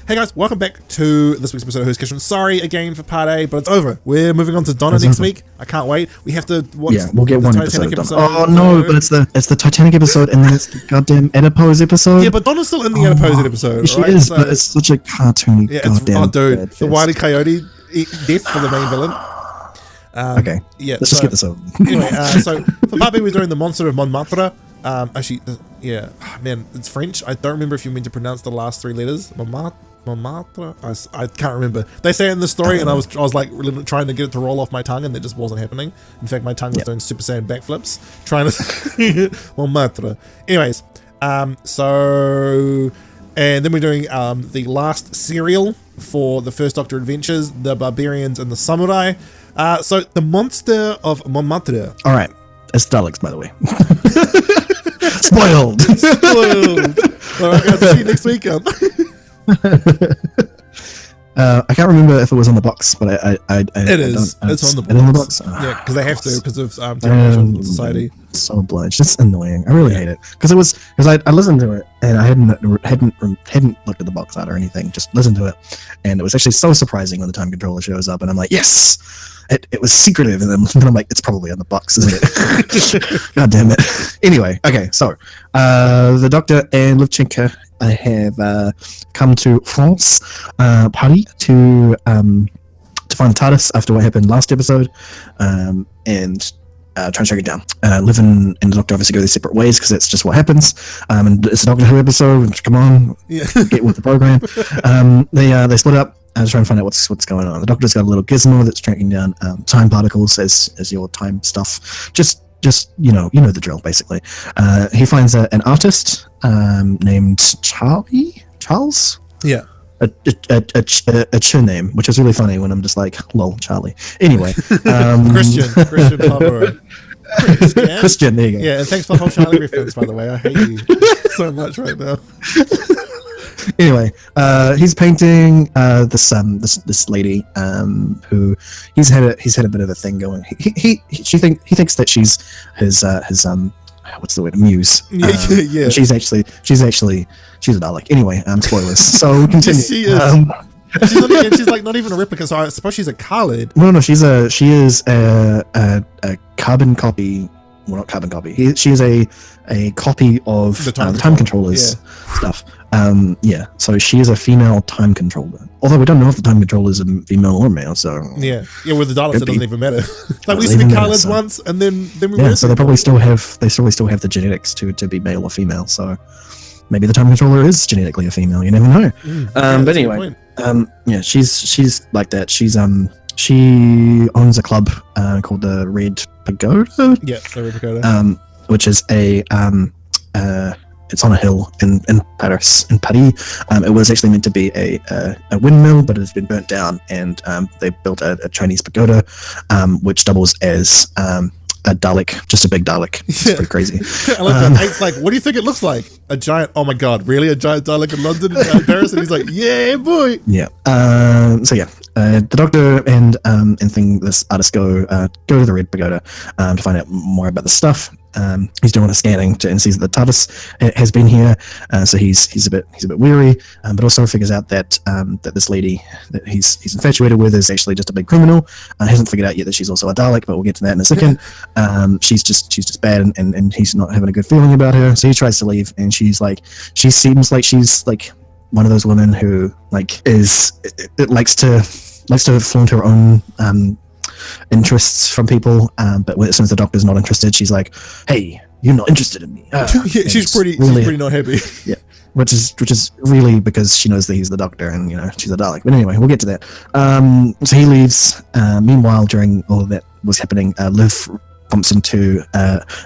Hey guys, welcome back to this week's episode of Whoscussion. Sorry again for part A, but it's over. We're moving on to Donna next week. I can't wait. We have to watch we'll get the one Titanic episode. episode. Oh no, but it's the Titanic episode and then it's the goddamn Oedipus episode. Yeah, but Donna's still in the Oedipus episode, She right? is, So, but it's such a cartoony goddamn dude, the bad Wile E. fest. Coyote death for the main villain. Okay, Yeah, let's just get this over. Anyway, so for part B, we're doing the Monster of Montmartre. Actually, yeah, man, it's French. I don't remember if you meant to pronounce the last three letters. Montmartre. I can't remember. They say it in the story, and I was like really trying to get it to roll off my tongue, and it just wasn't happening. In fact, my tongue was doing Super Saiyan backflips trying to Montmartre. Anyways, so and then we're doing the last serial for the First Doctor Adventures, the Barbarians and the Samurai. So the Monster of Montmartre. All right, it's Daleks, by the way. Spoiled. All right, guys, see you next week. I can't remember if it was on the box, but It is. It's on the box. It's on the box. Yeah, because they have to because of Television Society. So obliged. It's annoying. I really hate it because I listened to it and I hadn't looked at the box art or anything. Just listened to it, and it was actually so surprising when the time controller shows up, and I'm like, yes. It was secretive, and then I'm like, it's probably on the box, isn't it? God damn it. Anyway, okay, so the Doctor and Levchenka have come to France, Paris, to find the TARDIS after what happened last episode, and try and track it down. Liv and the Doctor obviously go their separate ways because that's just what happens. And it's a Doctor Who episode. Come on, get with the program. They split up. Try and find out what's going on. The Doctor's got a little gizmo that's tracking down time particles as your time stuff. Just you know the drill basically. He finds an artist named Charles. Yeah. A chin name, which is really funny when I'm just like, lol, Charlie. Anyway, Christian Pavaro. Christian, there you go. Yeah, and thanks for the whole Charlie reference, by the way. I hate you so much right now. Anyway, he's painting this lady who he's had a bit of a thing going. He thinks that she's his what's the word, muse. Yeah. She's a Dalek. Anyway, spoilers. So we continue. She is. She's like not even a replica. So I suppose she's a Khalid. No, she is a carbon copy. Well, not carbon copy. She is a copy of the time controllers stuff. So she is a female time controller. Although we don't know if the time controller is a female or male. So with the Daleks it doesn't even matter. Like we see the Khalids once, and then we so they probably still have the genetics to be male or female. So maybe the time controller is genetically a female. You never know. But anyway, she's like that. She owns a club called the Red Pagoda. Yeah, the Red Pagoda. Which is it's on a hill in Paris. It was actually meant to be a windmill, but it's been burnt down, and they built a Chinese pagoda, which doubles as a Dalek, just a big Dalek. It's pretty crazy. I like that. It's like, what do you think it looks like? A giant? Oh my god, really? A giant Dalek in London, Paris? And he's like, yeah, boy. Yeah. The Doctor and this artist go to the Red Pagoda to find out more about the stuff. He's doing a scanning and sees that the TARDIS has been here, so he's a bit weary, but also figures out that this lady that he's infatuated with is actually just a big criminal. Hasn't figured out yet that she's also a Dalek, but we'll get to that in a second. She's just bad, and he's not having a good feeling about her, so he tries to leave, and she seems like she's like one of those women who likes to flaunt her own interests from is as soon as the Doctor's not interested, she's like, hey, you're not interested in me. She's pretty not happy. Yeah, which is really because she knows that he's the Doctor, and she's a Dalek. But anyway, we'll get to that. So he leaves. Meanwhile, during all of that was happening, Liv bumps into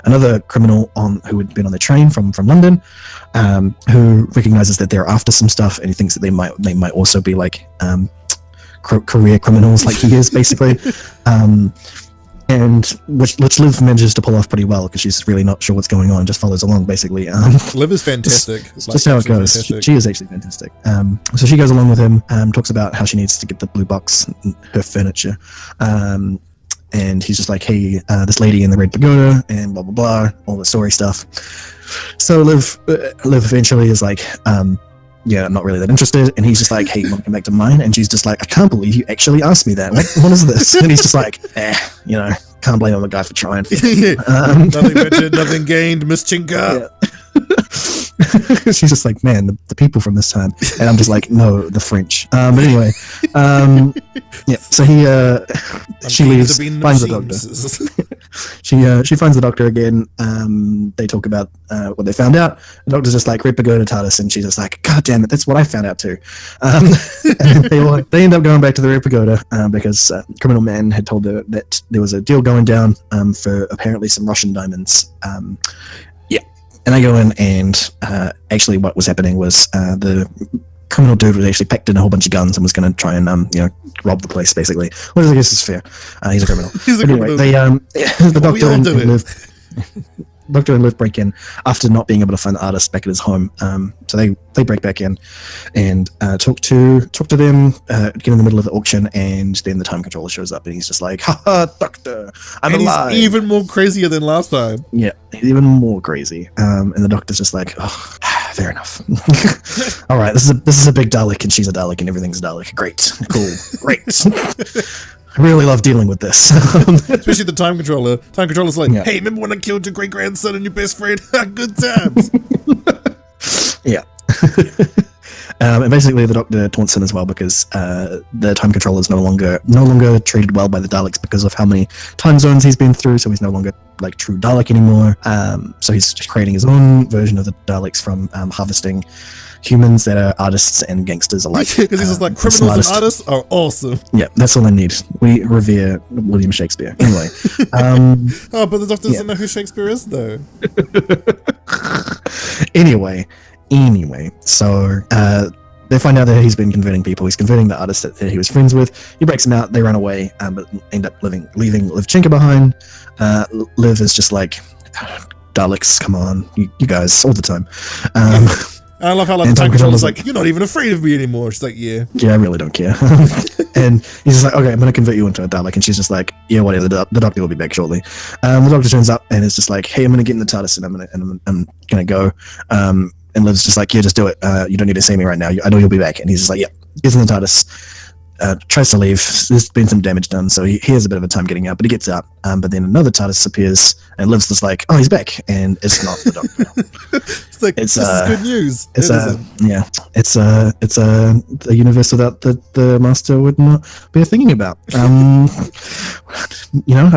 another criminal who had been on the train from London, who recognizes that they're after some stuff, and he thinks that they might also be like career criminals like he is, basically. And which Liv manages to pull off pretty well because she's really not sure what's going on, just follows along basically. Liv is fantastic. Just how it goes. She is actually fantastic. So she goes along with him, talks about how she needs to get the blue box, her furniture. And he's just like, hey, this lady in the Red Pagoda, and blah, blah, blah, all the story stuff. So Liv eventually is like, not really that interested. And he's just like, hey, you want to come back to mine? And she's just like, I can't believe you actually asked me that. What is this? And he's just like, can't blame the guy for trying. Nothing ventured, nothing gained, Miss Chinka. Yeah. She's just like, man, the people from this time. And I'm just like, no, the French. But anyway, so she leaves, finds the doctor. She finds the doctor again. They talk about what they found out. The doctor's just like, Ripper, go to TARDIS, and she's just like, God damn it, that's what I found out too. And they end up going back to the Repagoda because Criminal Man had told her that there was a deal going down for apparently some Russian diamonds. And they go in, and actually what was happening was the criminal dude was actually packed in a whole bunch of guns and was going to try and rob the place, basically. Which I guess is fair. He's a criminal. Anyway, the doctor and Liv break in after not being able to find the artist back at his home. So they break back in and talk to them, get in the middle of the auction, and then the time controller shows up, and he's just like, haha, doctor, I'm alive. He's even more crazier than last time. Yeah, he's even more crazy. And the doctor's just like, oh, fair enough. All right, this is a big Dalek, and she's a Dalek, and everything's a Dalek. Great, cool, great. I really love dealing with this. Especially the time controller. Time controller's like, hey, remember when I killed your great grandson and your best friend? Good times. Yeah. And basically the doctor taunts him as well because the time controller is no longer treated well by the Daleks because of how many time zones he's been through, so he's no longer like true Dalek anymore. So he's creating his own version of the Daleks from harvesting humans that are artists and gangsters alike. Because he's just like, criminals and artists are awesome. Yeah, that's all I need. We revere William Shakespeare. Anyway. But the doctor doesn't know who Shakespeare is, though. Anyway, so they find out that he's been converting people. He's converting the artist that he was friends with. He breaks them out. They run away, but end up leaving Liv Chinka behind. Liv is just like, Daleks, come on, you guys, all the time. I love how the time controller's like, you're not even afraid of me anymore. She's like, yeah, I really don't care. And he's just like, okay, I'm going to convert you into a Dalek. And she's just like, yeah, whatever, the doctor will be back shortly. The doctor turns up and is just like, hey, I'm going to get in the TARDIS and I'm going to go. And Liv's just like, yeah, just do it. You don't need to see me right now. I know you'll be back. And he's just like, yeah, gets in the TARDIS. Tries to leave. There's been some damage done, so he has a bit of a time getting out, but he gets out. But then another TARDIS appears, and Liv's just like, oh, he's back, and it's not the doctor. It's like, this is good news. It's a universe without the Master would not be thinking about. I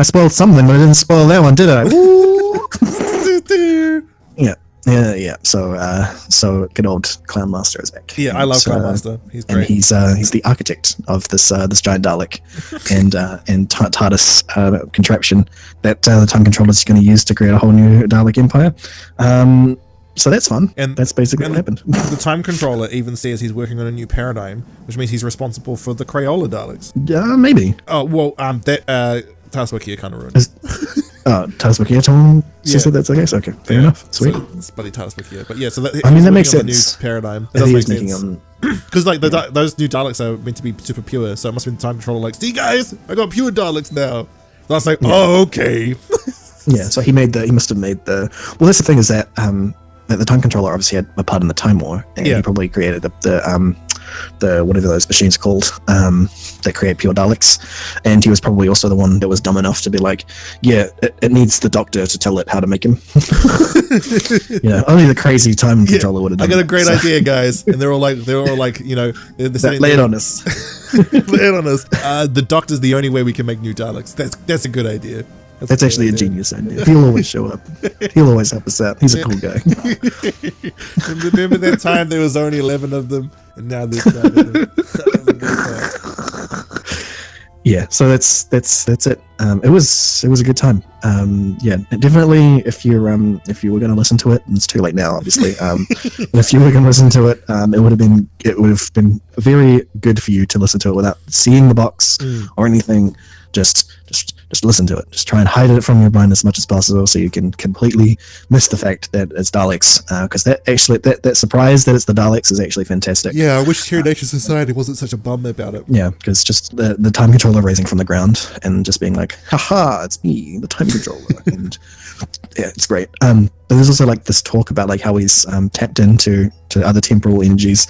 spoiled something, but I didn't spoil that one, did I? Yeah. So good old Clown Master is back. Yeah, I love Clown Master. He's great. And he's the architect of this giant Dalek and TARDIS contraption that the time controller is going to use to create a whole new Dalek empire. So that's fun. And that's basically what happened. The time controller even says he's working on a new paradigm, which means he's responsible for the Crayola Daleks. Yeah, maybe. Oh well, Tarswikia kind of ruined. Tarswikia told says that's the case. Okay, fair enough. Sweet. So it's bloody Tarswikia, but yeah. So that makes sense. New paradigm. That does make sense. Because like those new Daleks are meant to be super pure, so it must have been the time controller. Like, see guys, I got pure Daleks now. So I was like, oh okay. Yeah. So he must have made the. Well, that's the thing is that the time controller obviously had a part in the Time War, and he probably created the whatever those machines are called that create pure Daleks, and he was probably also the one that was dumb enough to be like, yeah, it needs the doctor to tell it how to make him. Only the crazy time controller would have done. I got a great idea, guys, and they're all like, lay it on us. Lay it on us. The doctor's the only way we can make new Daleks. That's a good idea. That's actually a genius idea. He'll always show up. He'll always help us out. He's a cool guy. Remember that time there was only 11 of them, and now there's 9 of them. Yeah, so that's it. It was a good time. Definitely. If you were going to listen to it, and it's too late now, obviously. If you were going to listen to it, it would have been very good for you to listen to it without seeing the box or anything. Just just listen to it. Just try and hide it from your mind as much as possible, so you can completely miss the fact that it's Daleks. Because that surprise that it's the Daleks is actually fantastic. Yeah, I wish Terry Nation Society wasn't such a bum about it. Yeah, because just the time controller raising from the ground and just being like, haha, it's me, the time controller. And yeah, it's great. But there's also like this talk about like how he's tapped into other temporal energies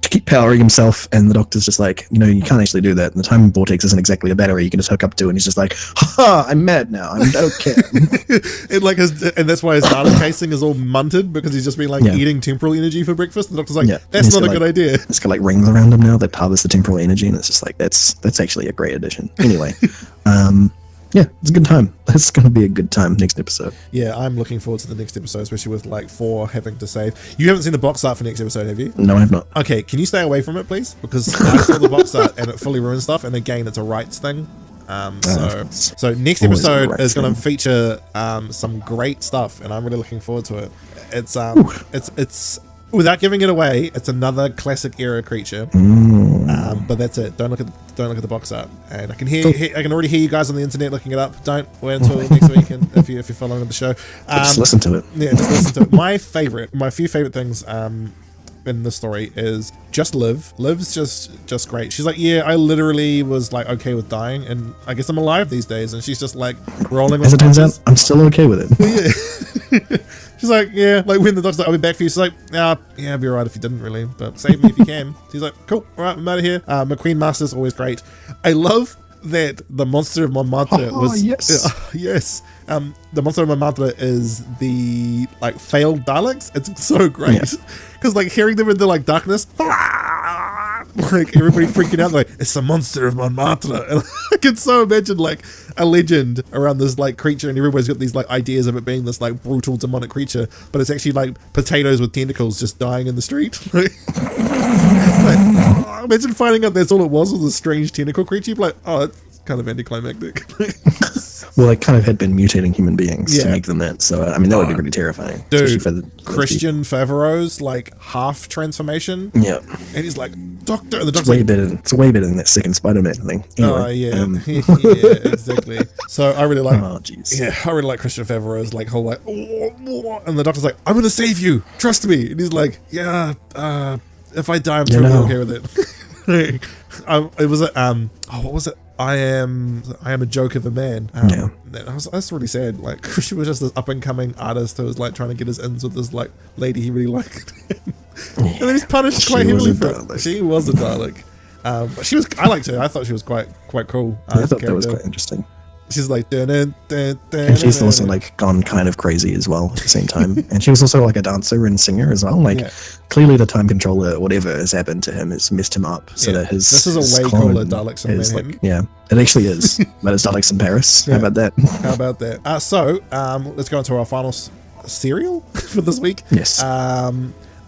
to keep powering himself, and the Doctor's just like, you can't actually do that. And the time vortex isn't exactly a battery you can just hook up to, and he's just like, haha, I'm mad now. I don't care. and that's why his data casing is all munted, because he's just been like eating temporal energy for breakfast. The Doctor's like, that's not a good idea. It's got like rings around him now that harvest the temporal energy, and it's just like that's actually a great addition. Anyway, yeah, it's a good time. It's going to be a good time next episode. Yeah, I'm looking forward to the next episode, especially with like 4 having to save. You haven't seen the box art for next episode, have you? No, I have not. Okay, can you stay away from it, please? Because I saw the box art and it fully ruins stuff. And again, it's a rights thing. So next episode is going to feature some great stuff, and I'm really looking forward to it. It's without giving it away, it's another classic era creature. But that's it. Don't look at the box art. And I can I can already hear you guys on the internet looking it up. Don't wait until next week, and if you're following the show, just listen to it. Yeah, just listen to it. My few favorite things in the story is just Liv. Liv's just great. She's like, yeah, I literally was like okay with dying, and I guess I'm alive these days. And she's just like rolling. As it turns out, I'm still okay with it. Yeah. She's like, yeah, like when the Doctor's like, I'll be back for you. She's like, yeah, it'd be alright if you didn't really, but save me if you can. She's like, cool, alright, I'm out of here. McQueen Master's always great. I love that the monster of Montmartre was yes. The monster of Montmartre is the like failed Daleks. It's so great because like hearing them in the like darkness, like everybody freaking out like it's the monster of Montmartre, and I can so imagine like a legend around this like creature, and everybody's got these like ideas of it being this like brutal demonic creature, but it's actually like potatoes with tentacles just dying in the street. Imagine finding out that's all it was a strange tentacle creature. You'd be like, oh, it's kind of anticlimactic. Well, they kind of had been mutating human beings to make them that, so I mean that would be pretty terrifying. Dude, for Christian Favreau's like half transformation. Yeah, and he's like, Doctor. And the Doctor's it's way better than that second Spider-Man thing. Anyway, oh yeah, exactly. So I really like. Oh jeez. Yeah, I really like Christian Favreau's like whole like, and the Doctor's like, I'm gonna save you, trust me, and he's like, yeah, if I die, I'm totally okay with it. It was what was it? I am a joke of a man. That's really sad. Like Christian was just this up and coming artist who was like trying to get his ins with this like lady he really liked, and then he's punished quite heavily for it. She was a Dalek, but I liked her. I thought she was quite cool. I thought that was quite interesting. She's like, and she's also like gone kind of crazy as well at the same time. And she was also like a dancer and singer as well. Like clearly the time controller, whatever has happened to him, has messed him up. So that this is a way cooler Daleks in Manhattan. Like, it actually is. But it's Daleks in Paris. How about that? How about that? So let's go into our final serial for this week. Yes.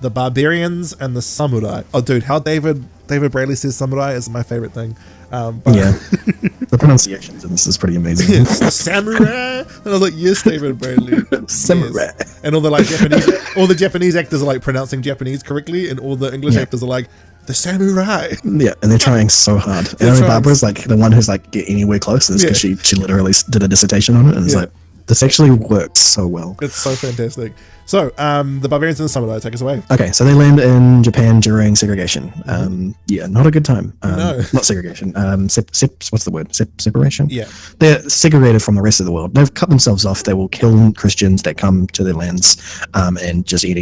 The Barbarians and the Samurai. Oh, dude, how David Bradley says samurai is my favorite thing. The pronunciations in this is pretty amazing. Yes, samurai, and I was like, yes, David Bradley, samurai. Yes. And all the Japanese actors are like pronouncing Japanese correctly, and all the English actors are like the samurai. Yeah, and they're trying so hard. And only Barbara's like the one who's like get anywhere close because she literally did a dissertation on it, and it's like this actually works so well. It's so fantastic. So, the Barbarians and the Samurai, take us away. Okay, so they land in Japan during segregation. Not a good time. No. Not segregation. What's the word? Separation? Yeah. They're segregated from the rest of the world. They've cut themselves off. They will kill Christians that come to their lands and just eat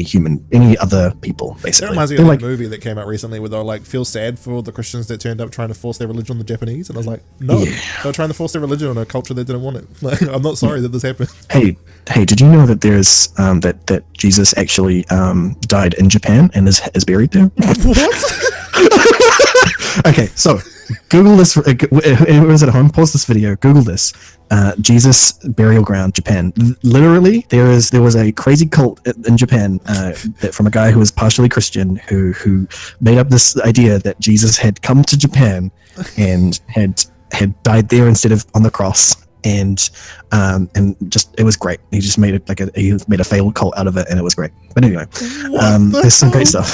any other people, basically. That reminds me of like, a movie that came out recently where they were like, feel sad for the Christians that turned up trying to force their religion on the Japanese. And I was like, no, they were trying to force their religion on a culture that didn't want it. Like, I'm not sorry that this happened. Hey, did you know that there's that Jesus actually died in Japan and is buried there? What? Okay, so Google this. Whoever's at home, pause this video. Google this. Jesus burial ground, Japan. Literally, there was a crazy cult in Japan from a guy who was partially Christian who made up this idea that Jesus had come to Japan and had died there instead of on the cross. And just it was great. He just made it he made a failed cult out of it, and it was great. But anyway, there's some great stuff.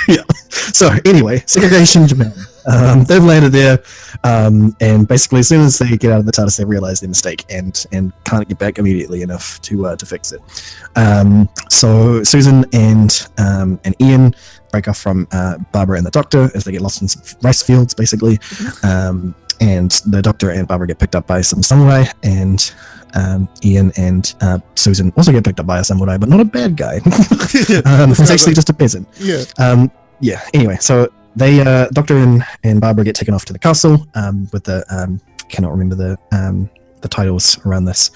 Yeah. So anyway, segregation in Japan. They've landed there, and basically as soon as they get out of the TARDIS, they realize their mistake and can't get back immediately enough to fix it. So Susan and Ian break off from Barbara and the Doctor as they get lost in some rice fields, basically. And the Doctor and Barbara get picked up by some samurai, and Ian and Susan also get picked up by a samurai, but not a bad guy. It's actually just a peasant. Yeah. Anyway, so they Doctor and Barbara get taken off to the castle with the cannot remember the titles around this.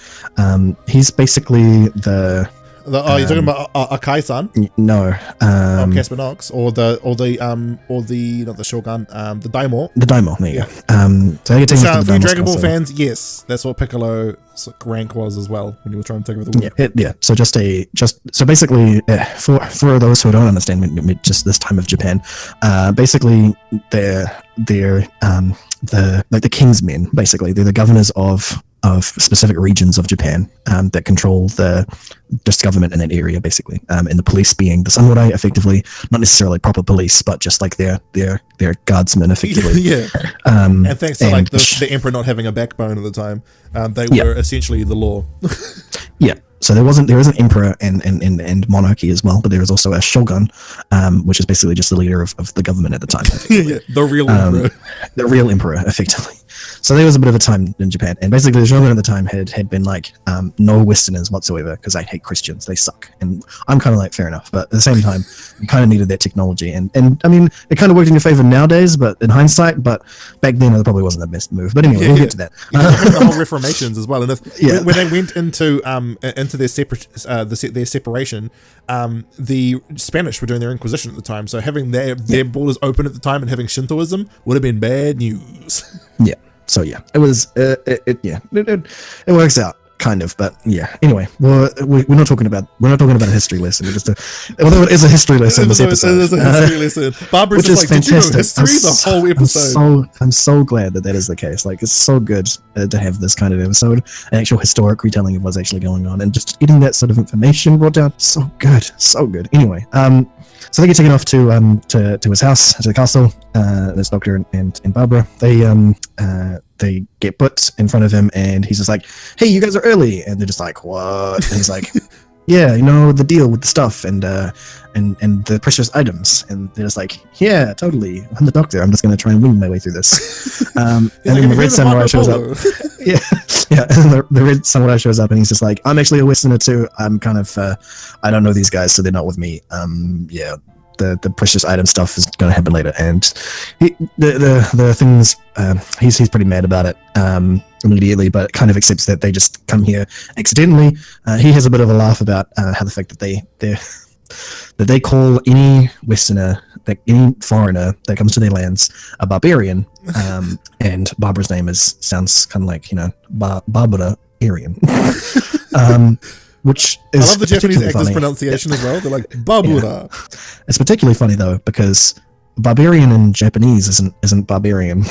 He's basically the you're talking about Akai-san? No. Casper Knox, or the not the Shogun, the Daimyo. The Daimyo, there you go. So they get taken off to the Daimyo's Dragon Ball castle. fans, yes, that's what Piccolo's rank was as well when he was trying to take over the world. Yeah. So so basically, for those who don't understand just this time of Japan, basically they're the king's men. Basically, they're the governors of specific regions of Japan that control the just government in that area, basically, and the police being the samurai, effectively, not necessarily proper police, but just like their guardsmen, effectively. Yeah. And thanks to like the emperor not having a backbone at the time, they were essentially the law. Yeah. So there is an emperor and monarchy as well, but there is also a shogun, which is basically just the leader of the government at the time. Yeah, the real emperor. The real emperor, effectively. So there was a bit of a time in Japan, and basically the shogun at the time had been like, no Westerners whatsoever, because I hate Christians, they suck. And I'm kind of like, fair enough, but at the same time, you kind of needed that technology, and I mean, it kind of worked in your favor nowadays, but in hindsight, but back then it probably wasn't the best move. But anyway, we'll get to that. The whole Reformations as well, and when they went into their separation, the Spanish were doing their Inquisition at the time, so having their borders open at the time and having Shintoism would have been bad news. Yeah. So yeah, it was it works out kind of, but yeah. Anyway, we're not talking about a history lesson. Although it is a history lesson. This episode, it is a history lesson. Barbara's just like, fantastic. Did you know history the whole episode? I'm so glad that is the case. Like, it's so good to have this kind of episode, an actual historic retelling of what's actually going on, and just getting that sort of information brought down. So good. Anyway, so they get taken off to his house, to the castle. There's Doctor and Barbara. They get put in front of him, and he's just like, "Hey, you guys are early," and they're just like, "What?" And he's like, "Yeah, you know, the deal with the stuff and the precious items," and they're just like, "Yeah, totally. I'm the Doctor. I'm just gonna try and wing my way through this." And then the red samurai shows up. Yeah. And the red samurai shows up, and he's just like, "I'm actually a Westerner too. I'm kind of I don't know these guys, so they're not with me. Yeah." The precious item stuff is going to happen later, and the things he's pretty mad about it immediately, but kind of accepts that they just come here accidentally. He has a bit of a laugh about how the fact that they call any Westerner, any foreigner that comes to their lands, a barbarian, and Barbara's name sounds kind of like, Barbara Aryan. Which is, I love the Japanese actors' pronunciation as well. They're like Babura. Yeah. It's particularly funny though, because barbarian in Japanese isn't barbarian.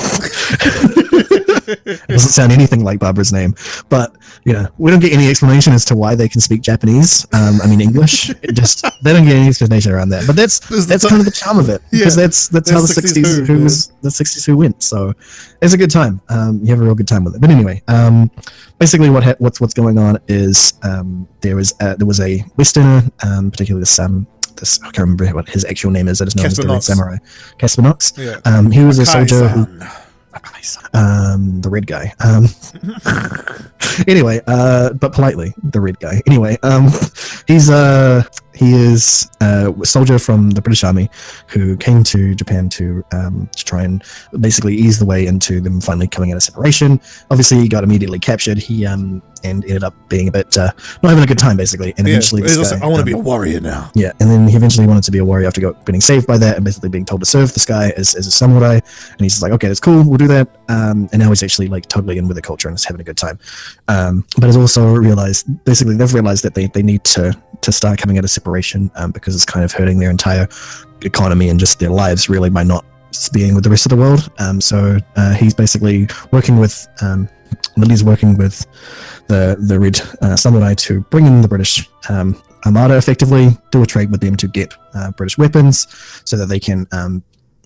It doesn't sound anything like Barbara's name, but we don't get any explanation as to why they can speak Japanese. English. They don't get any explanation around that. But that's kind of the charm of it, because that's how the 60s who went. So it's a good time. You have a real good time with it. But anyway, basically what's going on is there was a Westerner, particularly this I can't remember what his actual name is. I just know he's the Red Samurai, Casper Knox. Yeah. He was a soldier who. The red guy. Anyway, but politely, the red guy. Anyway, he is a soldier from the British Army who came to Japan to try and basically ease the way into them finally coming out of separation. Obviously, he got immediately captured. He and ended up being a bit not having a good time, basically. And eventually, I want to be a warrior now. Yeah, and then he eventually wanted to be a warrior after getting saved by that, and basically being told to serve this guy as a samurai. And he's just like, okay, that's cool, we'll do that. And now he's actually like totally in with the culture and is having a good time. But has also realized, basically, they've realized that they need to start coming out of separation because it's kind of hurting their entire economy and just their lives really by not being with the rest of the world. So he's basically working with Lily's working with the Red Samurai to bring in the British Armada, effectively do a trade with them to get British weapons so that they can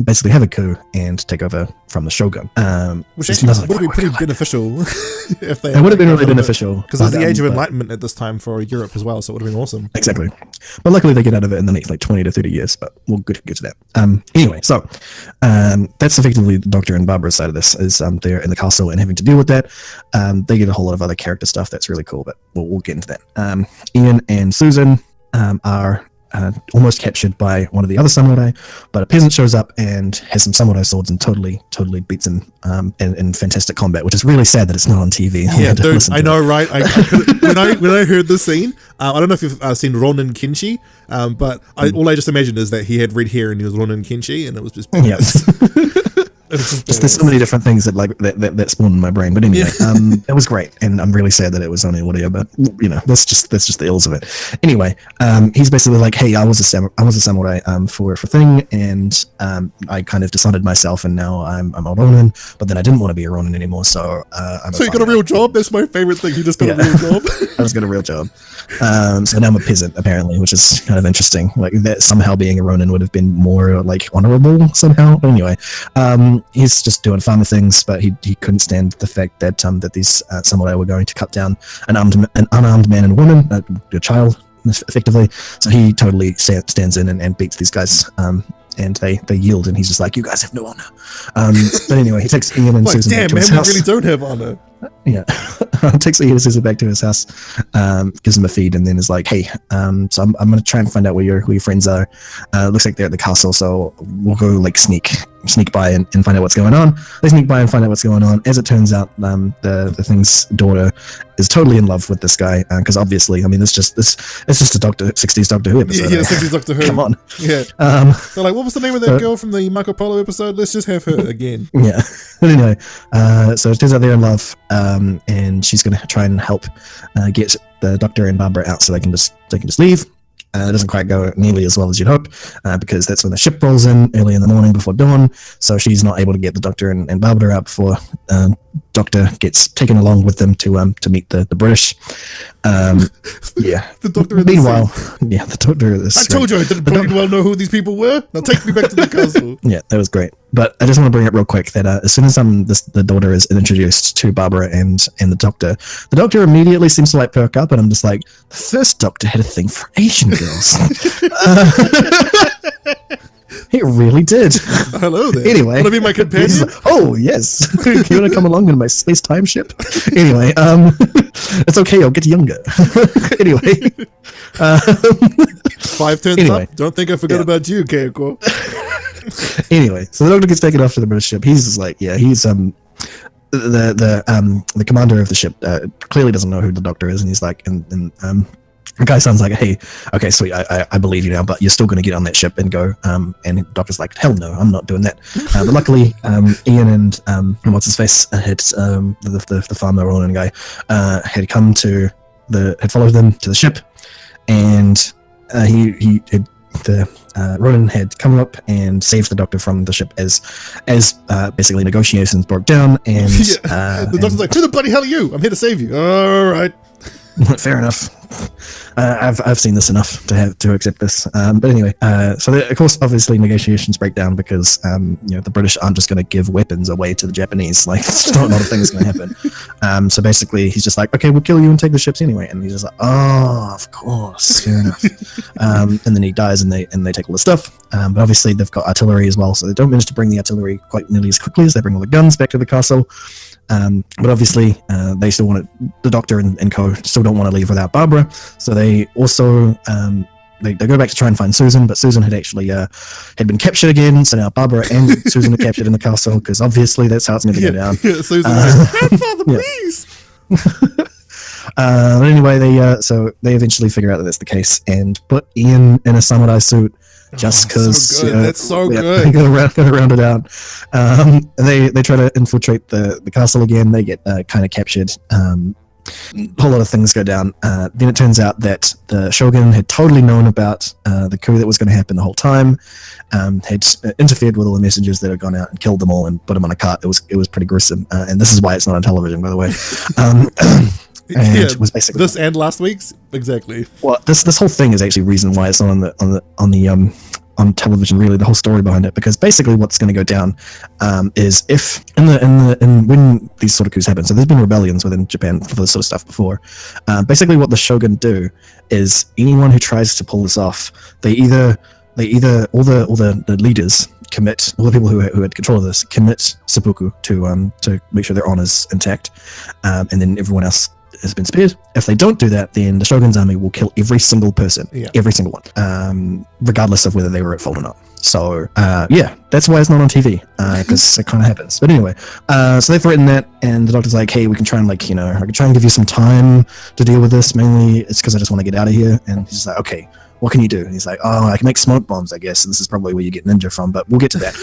basically have a coup and take over from the shogun. Which actually would be pretty beneficial if they. It would have been really beneficial because it's the Age of Enlightenment at this time for Europe as well, so it would have been awesome. Exactly, but luckily they get out of it in the next like 20 to 30 years. But we'll get to that. Anyway, so that's effectively the Doctor and Barbara's side of this. Is they're in the castle and having to deal with that. They get a whole lot of other character stuff that's really cool, but we'll get into that. Ian and Susan are almost captured by one of the other samurai, but a peasant shows up and has some samurai swords and totally beats him in fantastic combat, which is really sad that it's not on TV. Yeah, dude, I know, right? When I heard this scene, I don't know if you've seen Ronin Kinshi, but all I just imagined is that he had red hair and he was Ronin Kinshi, and it was just just there's so many different things that spawned in my brain. But anyway, it was great, and I'm really sad that it was only audio. But that's just the ills of it. Anyway, he's basically like, hey, I was a samurai for thing, and I kind of decided myself, and now I'm a Ronin. But then I didn't want to be a Ronin anymore, so so you got a real job. That's my favorite thing. You just got a real job. I just got a real job. So now I'm a peasant apparently, which is kind of interesting. Like that somehow being a Ronin would have been more like honorable somehow. But anyway, he's just doing farmer things, but he couldn't stand the fact that that these samurai were going to cut down an unarmed man and woman, a child, effectively. So he totally stands in and beats these guys. And they yield, and he's just like, you guys have no honor. But anyway, he takes Ian and Susan back to his house. We really don't have honor. Yeah. Takes Ian and Susan back to his house, gives him a feed, and then is like, hey, so I'm going to try and find out where your friends are. Looks like they're at the castle, so we'll go like sneak by and find out what's going on. They sneak by and find out what's going on. As it turns out, the thing's daughter is totally in love with this guy, because obviously, I mean, it's just a 60s Doctor Who episode. Yeah, 60s Doctor Who. Come on. Yeah. They're like, what was the name of that girl from the Marco Polo episode? Let's just have her again. Yeah. But anyway, so it turns out they're in love, and she's going to try and help get the Doctor and Barbara out so they can just leave. It doesn't quite go nearly as well as you'd hope, because that's when the ship rolls in early in the morning before dawn, so she's not able to get the Doctor and Barbara out before Doctor gets taken along with them to meet the British. Yeah. The Doctor. Meanwhile, the Doctor. I told you I didn't pretty well know who these people were. Now take me back to the castle. Yeah, that was great. But I just want to bring up real quick that as soon as the daughter is introduced to Barbara and the Doctor immediately seems to like perk up, and I'm just like, the first Doctor had a thing for Asian girls. He really did. Hello there. Anyway, want to be my companion? Oh yes. You want to come along in my space-time ship? Anyway, it's okay. I'll get younger. Anyway, 5 turns up. Don't think I forgot about you, Keiko. Anyway, so the Doctor gets taken off to the British ship. He's just like, he's the commander of the ship clearly doesn't know who the Doctor is, and he's like, the guy sounds like, hey, okay, sweet, I believe you now, but you're still going to get on that ship and go. And the Doctor's like, hell no, I'm not doing that. But luckily, Ian and what's his face had the farmer Ronin guy had had followed them to the ship, and Ronin had come up and saved the Doctor from the ship as basically negotiations broke down, and the Doctor's like, who the bloody hell are you? I'm here to save you. All right. Fair enough. I've seen this enough to accept this. But anyway, so of course, obviously, negotiations break down because the British aren't just going to give weapons away to the Japanese. Like, it's not a thing that's going to happen. So basically, he's just like, okay, we'll kill you and take the ships anyway. And he's just like, oh, of course, fair enough. And then he dies, and they take all the stuff. But obviously, they've got artillery as well, so they don't manage to bring the artillery quite nearly as quickly as they bring all the guns back to the castle. But obviously, they still want the Doctor and co. still don't want to leave without Barbara, so they also they go back to try and find Susan, but Susan had actually had been captured again, so now Barbara and Susan are captured in the castle, because obviously that's how it's going to go down. Yeah, Susan grandfather, please! But anyway, they eventually figure out that that's the case and put Ian in a samurai suit, just because so that's so good. Gotta round it out. And they try to infiltrate the castle again. They get kind of captured. A whole lot of things go down. Then it turns out that the Shogun had totally known about the coup that was going to happen the whole time. Had interfered with all the messengers that had gone out and killed them all and put them on a cart. It was pretty gruesome. And this is why it's not on television, by the way. And it was basically this and last week's exactly. Well, this whole thing is actually reason why it's not on the on television, really, the whole story behind it, because basically what's going to go down is if when these sort of coups happen, so there's been rebellions within Japan for this sort of stuff before. Basically, what the shogun do is anyone who tries to pull this off, they either all the leaders commit, all the people who had control of this commit seppuku to make sure their honor's intact, and then everyone else has been spared. If they don't do that, then the shogun's army will kill every single person, every single one, regardless of whether they were at fault or not. So that's why it's not on TV, because it kind of happens. But anyway, so they threaten that, and the doctor's like, hey, we can try and I can try and give you some time to deal with this. Mainly it's because I just want to get out of here. And he's like, okay, what can you do? And he's like, oh, I can make smoke bombs, I guess. And this is probably where you get ninja from, but we'll get to that.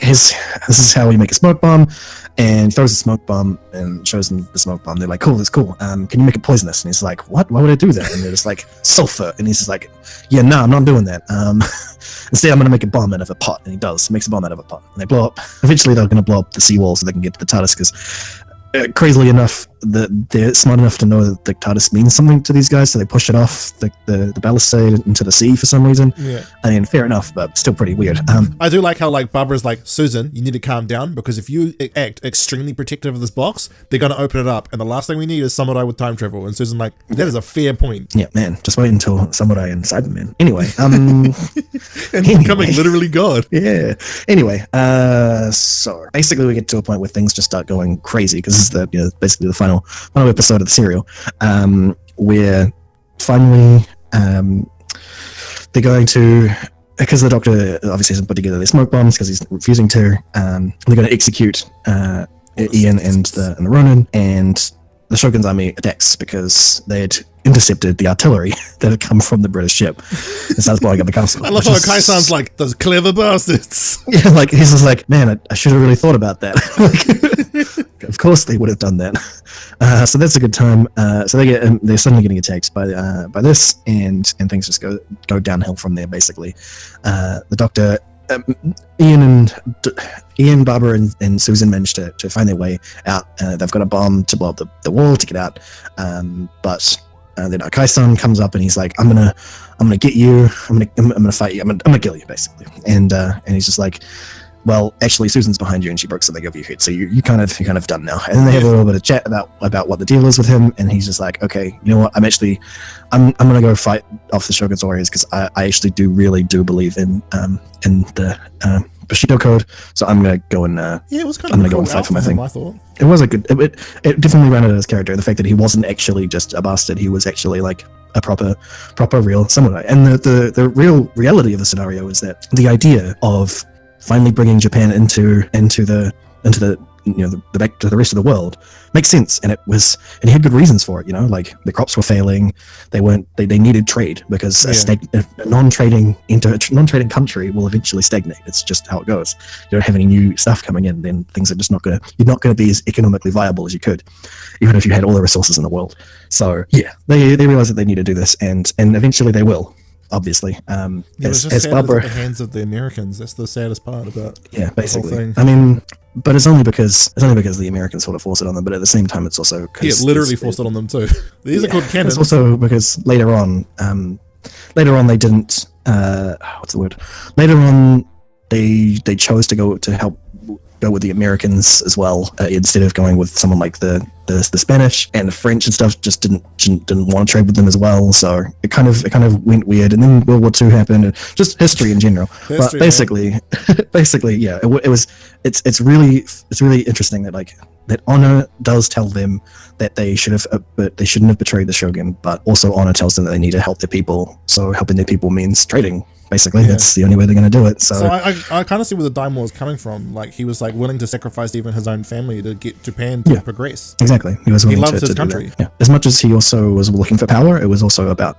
This is how we make a smoke bomb. And he throws a smoke bomb and shows them the smoke bomb. They're like, cool, that's cool. Can you make it poisonous? And he's like, what? Why would I do that? And they're just like, sulfur. And he's just like, yeah, no, I'm not doing that. Instead, I'm going to make a bomb out of a pot. And he does. He makes a bomb out of a pot. And they blow up. Eventually, they're going to blow up the seawall so they can get to the TARDIS, because crazily enough, they're smart enough to know that the TARDIS means something to these guys, so they push it off the balustrade into the sea for some reason. Yeah. I mean, fair enough, but still pretty weird. I do like how Barbara's like, Susan, you need to calm down, because if you act extremely protective of this box, they're going to open it up, and the last thing we need is samurai with time travel. And Susan like, that is a fair point. Yeah, man, just wait until samurai and Cyberman. Anyway, and becoming literally God. Yeah. Anyway, so basically we get to a point where things just start going crazy, because this is basically the final episode of the serial, where finally they're going to, because the doctor obviously hasn't put together their smoke bombs because he's refusing to, they're going to execute Ian and the Ronin, and the Shogun's army attacks because they had intercepted the artillery that had come from the British ship and starts blowing up the castle. I love how Kai sounds like those clever bastards. Yeah, like he's just like, man, I should have really thought about that. Of course they would have done that. So that's a good time. So they're suddenly getting attacked by this, and things just go downhill from there. Basically, the Doctor, Ian, Barbara, and Susan managed to find their way out. They've got a bomb to blow up the wall to get out, but then Kai-san comes up and he's like, I'm gonna get you. I'm gonna fight you. I'm gonna kill you, basically. And he's just like, well, actually, Susan's behind you and she broke something over your head, so you're kind of done now. And then they have a little bit of chat about what the deal is with him, and he's just like, okay, you know what? I'm gonna go fight off the Shogun's warriors, because I actually really do believe in the Bushido code. So I'm gonna go and it was kind I'm of gonna go and fight for my thing. I thought it was a good. It definitely rounded out his character. The fact that he wasn't actually just a bastard, he was actually like a proper real samurai. And the real reality of the scenario is that the idea of finally bringing Japan into the back to the rest of the world makes sense, and he had good reasons for it. Like the crops were failing, they needed trade, because a non-trading country will eventually stagnate. It's just how it goes. You don't have any new stuff coming in, then things are just you're not going to be as economically viable as you could, even if you had all the resources in the world. So yeah, they realize that they need to do this, and eventually they will. Obviously, as Barbara, at the hands of the Americans. That's the saddest part about basically. The whole thing. I mean, but it's only because the Americans sort of force it on them. But at the same time, it's also literally forced it on them too. These are called canon. It's also because later on they didn't. What's the word? Later on, they chose to go with the Americans as well, instead of going with someone like the Spanish and the French and stuff. Just didn't want to trade with them as well. So it kind of went weird, and then World War II happened, and just history in general. But basically, yeah, it's really interesting that honor does tell them that they shouldn't have betrayed the Shogun, but also honor tells them that they need to help their people. So helping their people means trading. Basically, that's the only way they're going to do it. So I kind of see where the Daimyo was coming from. Like, he was like willing to sacrifice even his own family to get Japan to progress. Exactly, he was willing loves to his do country. That. Yeah, as much as he also was looking for power, it was also about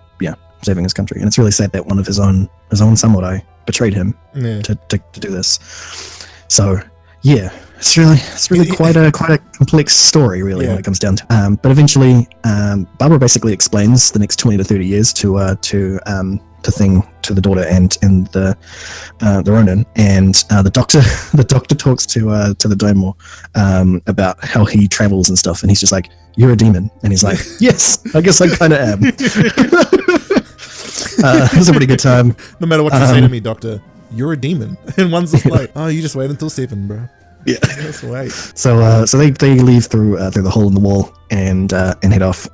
saving his country. And it's really sad that one of his own samurai betrayed him to do this. So yeah, it's really quite a complex story, really, when it comes down to. But eventually, Barbara basically explains the next 20 to 30 years to the daughter and the Ronin, and the doctor talks to the Daimyo about how he travels and stuff, and he's just like, "You're a demon," and he's like, "Yes, I guess I kind of am." It was a pretty good time. No matter what you say to me, Doctor, you're a demon. And one's just like, oh, you just wait until 7, bro. Yeah. Just wait. So they leave through the hole in the wall and head off.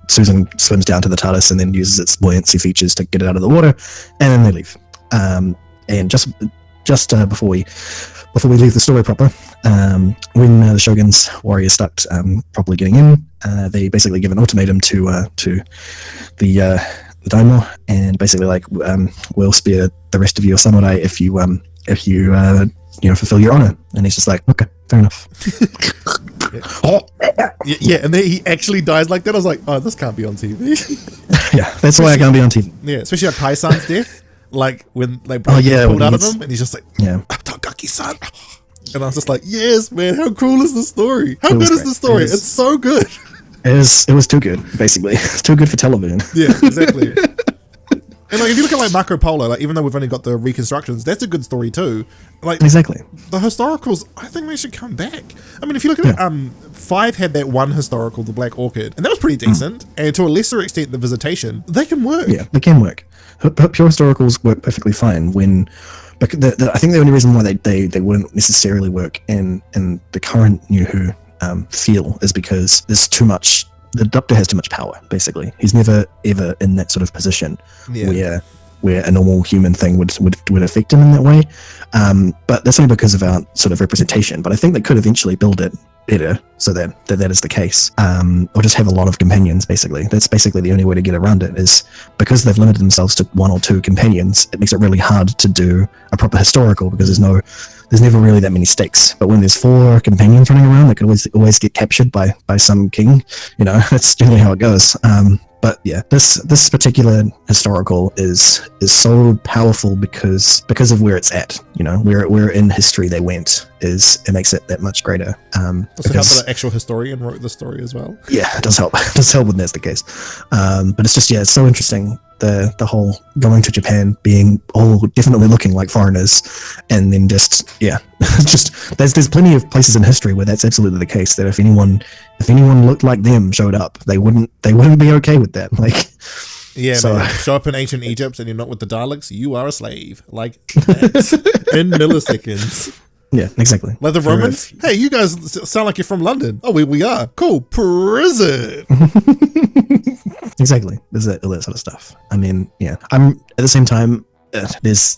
Susan swims down to the TARDIS and then uses its buoyancy features to get it out of the water, and then they leave. And just before we leave the story proper, when the Shogun's warriors start properly getting in, they basically give an ultimatum to the Daimyo, and basically like, we'll spare the rest of your samurai if you fulfill your honor. And he's just like, okay, fair enough. Yeah, and then he actually dies like that. I was like, oh, this can't be on TV. Yeah, that's why I can't be on TV. Yeah, especially like Kai-san's death, like when like Oh, yeah, pulled when out of he's- him, and he's just like, Yeah. Takagi-san. And I was just like, yes, man, how cool is this story? How It was good is great. the story? It was- It's so good. It was too good, basically. It's too good for television. Yeah, exactly. And like if you look at like Marco Polo, like even though we've only got the reconstructions, that's a good story too. Like Exactly. the historicals, I think they should come back. I mean, if you look at it, 5 had that one historical, the Black Orchid, and that was pretty decent. And to a lesser extent, the Visitation, they can work. Yeah, they can work. Pure historicals work perfectly fine when. But I think the only reason why they wouldn't necessarily work in the current New Who feel is because there's too much. The Doctor has too much power. Basically, he's never ever in that sort of position where a normal human thing would affect him in that way. But that's only because of our sort of representation. But I think they could eventually build it better so that is the case. Or just have a lot of companions, basically. That's basically the only way to get around it, is because they've limited themselves to 1 or 2 companions, it makes it really hard to do a proper historical, because there's never really that many stakes. But when there's 4 companions running around, they could always get captured by some king. You know, that's generally how it goes. But yeah, this particular historical is so powerful because of where it's at. You know, where in history they went it makes it that much greater. Does it help that the actual historian wrote the story as well? Yeah, it does help. It does help when that's the case. But it's just, it's so interesting. The whole going to Japan being all definitely looking like foreigners, and then just there's plenty of places in history where that's absolutely the case, that if anyone looked like them showed up, they wouldn't be okay with that. Like, yeah, so, man, show up in ancient Egypt and you're not with the Daleks, you are a slave. Like that. In milliseconds. yeah, exactly. Like the Romans, hey, you guys sound like you're from London. Oh, we are. Cool. Prison. Exactly. There's all that sort of stuff. I mean, yeah. I'm at the same time. There's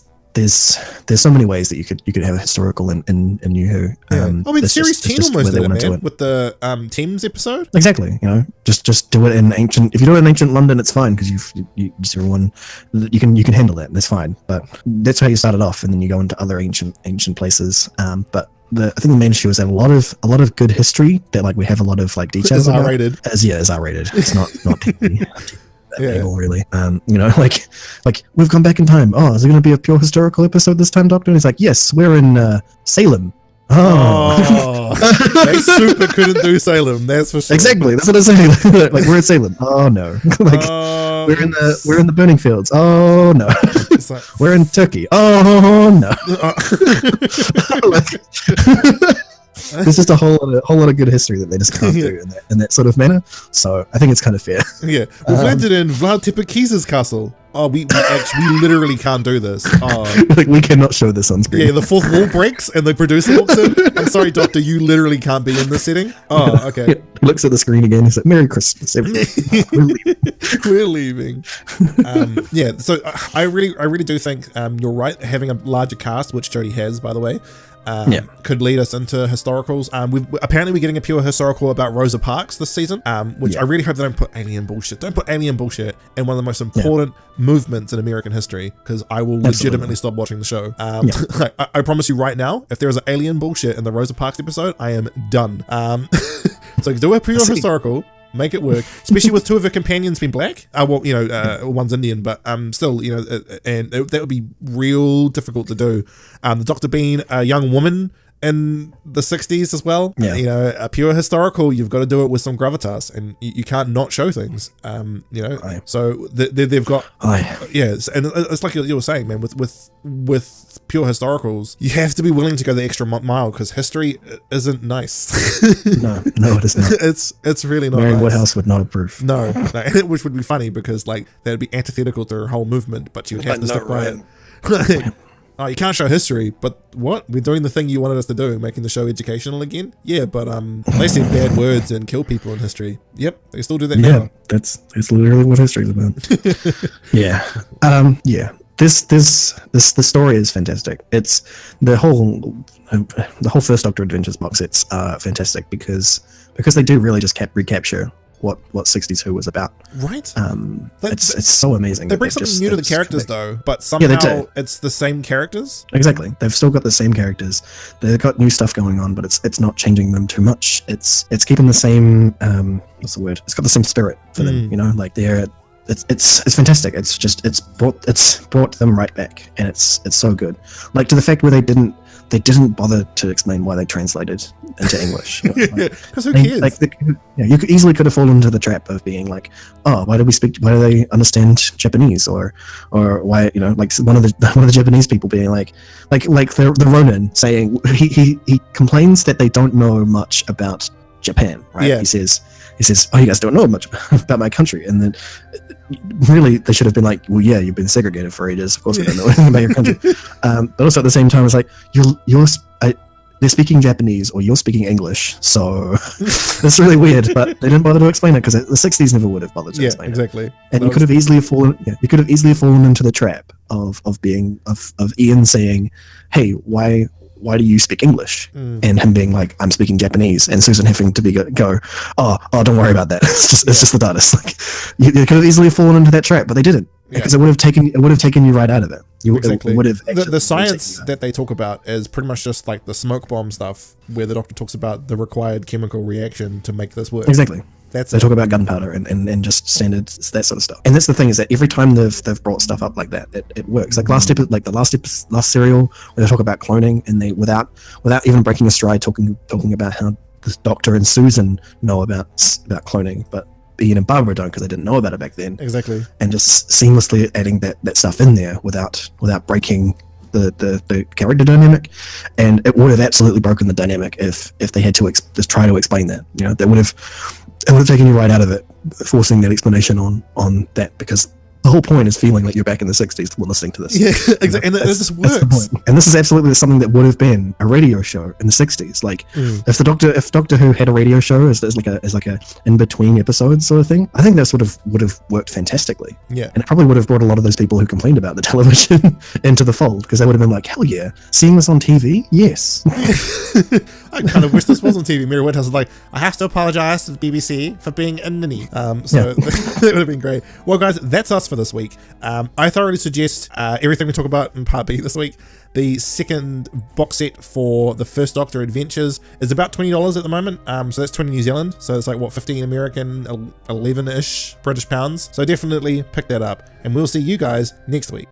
so many ways that you could have a historical in New Who. Yeah. I mean, series 10 almost did it, man, it. with the Thames episode. Exactly. You know, just do it in ancient. If you do it in ancient London, it's fine, because you just everyone you can handle that. That's fine. But that's how you started off, and then you go into other ancient places. But I think the main issue is that a lot of good history that like we have a lot of like details about. R-rated. Is R-rated. It's not TV. Yeah. Really. You know, like we've gone back in time. Oh, is it going to be a pure historical episode this time, Doctor? And he's like, yes, we're in Salem. Oh, they super couldn't do Salem. That's for sure. exactly. That's what I'm saying. Like, we're in Salem. Oh no. Like, we're in the burning fields. Oh no. It's like, we're in Turkey. Oh no. There's just a whole lot of good history that they just can't do in that sort of manner. So I think it's kind of fair. Yeah, we've landed in Vlad Tepes' castle. Oh, we literally can't do this. Oh. Like, we cannot show this on screen. Yeah, the fourth wall breaks and the producer walks in. I'm sorry, Doctor, you literally can't be in this setting. Oh, okay. Yeah, he looks at the screen again. He's like, "Merry Christmas, everyone. We're leaving." We're leaving. Yeah, so I really do think you're right. Having a larger cast, which Jodie has, by the way, could lead us into historicals. We're getting a pure historical about Rosa Parks this season, which I really hope they don't put alien bullshit. Don't put alien bullshit in one of the most important movements in American history, because I will legitimately stop watching the show. I promise you right now, if there is an alien bullshit in the Rosa Parks episode, I am done. So do a pure historical. Make it work, especially with 2 of her companions being black. One's Indian, but still, and that would be real difficult to do. The Doctor being a young woman in the 60s as well. Yeah. A pure historical, you've got to do it with some gravitas, and you can't not show things. So they've got, and it's like you were saying, man, with pure historicals, you have to be willing to go the extra mile because history isn't nice. No, it is not. It's really not. Mary nice. Woodhouse would not approve. No, which would be funny because like that'd be antithetical to her whole movement, but you would have to stick by it. Oh, you can't show history, but what? We're doing the thing you wanted us to do, making the show educational again? Yeah, but they said bad words and kill people in history. Yep, they still do that now. Yeah, that's literally what history is about. Yeah. The story is fantastic. It's the whole First Doctor Adventures box sets are fantastic because they do really just recapture what 62 was about. Right. It's so amazing. They bring something new to the characters though, but somehow it's the same characters. Exactly. They've still got the same characters. They've got new stuff going on, but it's not changing them too much. It's keeping the same what's the word? It's got the same spirit for them, you know, like they're it's fantastic. It's brought them right back, and it's so good. Like to the fact where they didn't bother to explain why they translated into English. Because who cares? You could have fallen into the trap of being like, oh, why do they understand Japanese, or why, you know, like one of the Japanese people being like the Ronin saying he complains that they don't know much about Japan, right? Yeah. He says, oh, you guys don't know much about my country, and then really they should have been like, well, yeah, you've been segregated for ages, of course we don't know anything about your country. But also at the same time, it's like they're speaking Japanese or you're speaking English, so it's really weird. But they didn't bother to explain it because the 60s never would have bothered to explain exactly. it. And you could have easily fallen into the trap of Ian saying, hey, why do you speak English? And him being like, I'm speaking Japanese, and Susan having to go, oh, don't worry about that. It's just the TARDIS. Like you could have easily fallen into that trap, but they didn't, because it would have taken you right out of it. Exactly. Would have the science that they talk about is pretty much just like the smoke bomb stuff, where the Doctor talks about the required chemical reaction to make this work. Exactly. They talk about gunpowder and just standard that sort of stuff. And that's the thing, is that every time they've brought stuff up like that, it works. Like last serial, where they talk about cloning, and they without even breaking a stride, talking about how the Doctor and Susan know about cloning, but Ian and Barbara don't, because they didn't know about it back then. Exactly. And just seamlessly adding that stuff in there without breaking the character dynamic. And it would have absolutely broken the dynamic if they had to just try to explain that. You know, it would have taken you right out of it, forcing that explanation on that, because the whole point is feeling like you're back in the 60s when listening to this. Yeah, exactly. And this works. That's the point. And this is absolutely something that would have been a radio show in the 60s. Like if Doctor Who had a radio show as like a in between episodes sort of thing, I think that would have worked fantastically. Yeah. And it probably would have brought a lot of those people who complained about the television into the fold, because they would have been like, hell yeah, seeing this on TV? Yes. I kind of wish this was on TV. Mary Woodhouse is like, I have to apologize to the BBC for being a ninny. That would have been great. Well, guys, that's us for this week. I thoroughly suggest everything we talk about in Part B this week. The second box set for the First Doctor Adventures is about $20 at the moment. So that's 20 New Zealand. So it's like, what, 15 American, 11-ish British pounds. So definitely pick that up. And we'll see you guys next week.